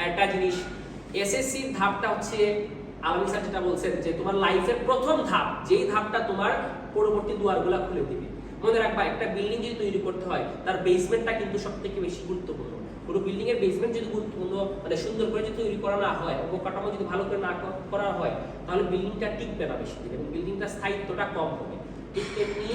একটা জিনিস, এসএসসির ধাপটা হচ্ছে আলম স্যার যেটা বলছেন যে তোমার লাইফের প্রথম ধাপ, যেই ধাপটা তোমার পরবর্তী দুয়ারগুলো খুলে দিবে। মনে রাখবা, একটা বিল্ডিং যদি তৈরি করতে হয় তার বেসমেন্টটা কিন্তু সবথেকে বেশি গুরুত্বপূর্ণ। পুরো বিল্ডিং এর বেসমেন্ট যদি গুরুত্বপূর্ণ মানে সুন্দর করে যদি তৈরি করা না হয়, অবকাঠামো যদি ভালো করে না করা হয়, তাহলে বিল্ডিংটা টিকবে না বেশি দিন এবং বিল্ডিংটার স্থায়িত্বটা কম হবে। ঠিক তেমনি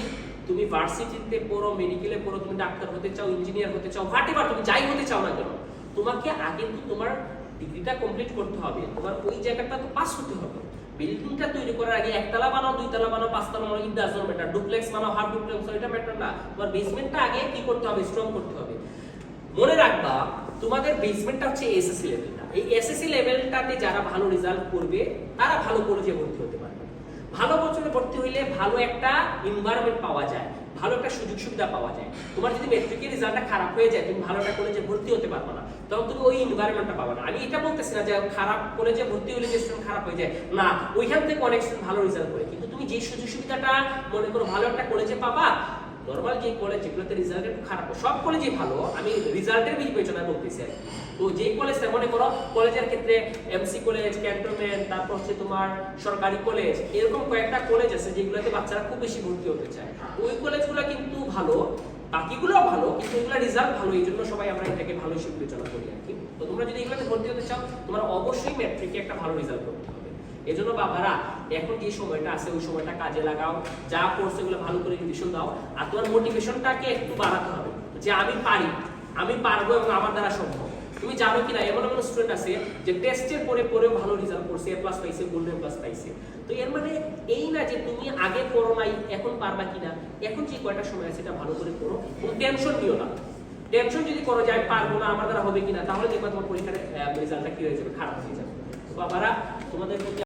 তুমি ভার্সিটিতে পড়ো, মেডিকেলে পড়ো, তুমি ডাক্তার হতে চাও, ইঞ্জিনিয়ার হতে চাও, হোয়াটএভার তুমি যাই হতে চাও না কেন, তোমাকে আগে কিন্তু তোমার ডিগ্রিটা কমপ্লিট করতে হবে, তোমার ওই জায়গাটা তো পাস হতে হবে। বিল্ডিংটা তৈরি করার আগে একতলা বানাও, দুইতলা বানাও, পাঁচতলা বানাও, it does not matter, duplex বানাও, হাফ ডুপ্লেক্স, এটা ম্যাটার না। তোমার বেসমেন্টটা আগে কি করতে হবে, স্ট্রং করতে হবে। মনে রাখবা, তোমাদের বেসমেন্টটা হচ্ছে এসএসসি লেভেলটা। এই এসএসসি লেভেলটাতে যারা ভালো রেজাল্ট করবে তারা ভালো কলেজে ভর্তি হতে পারবে। ভালো কলেজে ভর্তি হইলে ভালো একটা এনভায়রনমেন্ট পাওয়া যায়, ভালো একটা সুযোগ সুবিধা পাওয়া যায়। তোমার যদি মেট্রিকের রেজাল্টটা খারাপ হয়ে যায়, তুমি ভালো একটা কলেজে ভর্তি হতে পারবে না, তখন তুমি ওই এনভায়রনমেন্টটা পাবে না। আমি এটা বলতেছি না যে খারাপ কলেজে ভর্তি হলে যে স্টুডেন্ট খারাপ হয়ে যায়, না, ওইখান থেকে অনেক স্টুডেন্ট ভালো রেজাল্ট করে। কিন্তু তুমি যে সুযোগ সুবিধাটা মনে করো ভালো একটা কলেজে পাবা, নরমাল যে কলেজ যেগুলোতে রেজাল্ট একটু খারাপ, সব কলেজই ভালো, আমি রেজাল্টের বিবেচনায় বলতেছি আর কি। তো যে কলেজটা মনে করো, কলেজের ক্ষেত্রে এমসি কলেজ, ক্যান্টনমেন্ট, তারপর হচ্ছে তোমার সরকারি কলেজ, এরকম কয়েকটা কলেজ আছে যেগুলোতে বাচ্চারা খুব বেশি ভর্তি হতে চায়। ওই কলেজগুলো কিন্তু ভালো, বাকিগুলোও ভালো, কিন্তু এগুলো রেজাল্ট ভালো, এই জন্য সবাই আমরা এটাকে ভালো হিসেবে বিবেচনা করি আর কি। তো তোমরা যদি এগুলোতে ভর্তি হতে চাও, তোমরা অবশ্যই ম্যাট্রিকে একটা ভালো রেজাল্ট করতে হবে। এজন্য বাবারা, এখন যে সময়টা আছে ওই সময়টা কাজে লাগাও, যা কোর্স এগুলো ভালো করে রিভিশন দাও, আর তোমার মোটিভেশনটাকে একটু বাড়াতে হবে যে আমি পারি, আমি পারবো এবং আমার দ্বারা সম্ভব। তুমি জানো কিনা, এমন এমন স্টুডেন্ট আছে যে টেস্টের পরেও ভালো রেজাল্ট করছে, এ প্লাস পাইছে, গোল্ডেন প্লাস পাইছে। তো এর মানে এই না যে তুমি আগে পড়ো নাই, এখন পারবা কিনা। এখন যে কয়টা সময় আছে এটা ভালো করে পড়ো এবং টেনশন নিও না। টেনশন যদি করো যে আমি পারবো না, আমার দ্বারা হবে কিনা, তাহলে দেখবা তোমার পরীক্ষার রেজাল্টটা কি হয়ে যাবে, খারাপ হয়ে যাবে। তো বাবারা, তোমাদের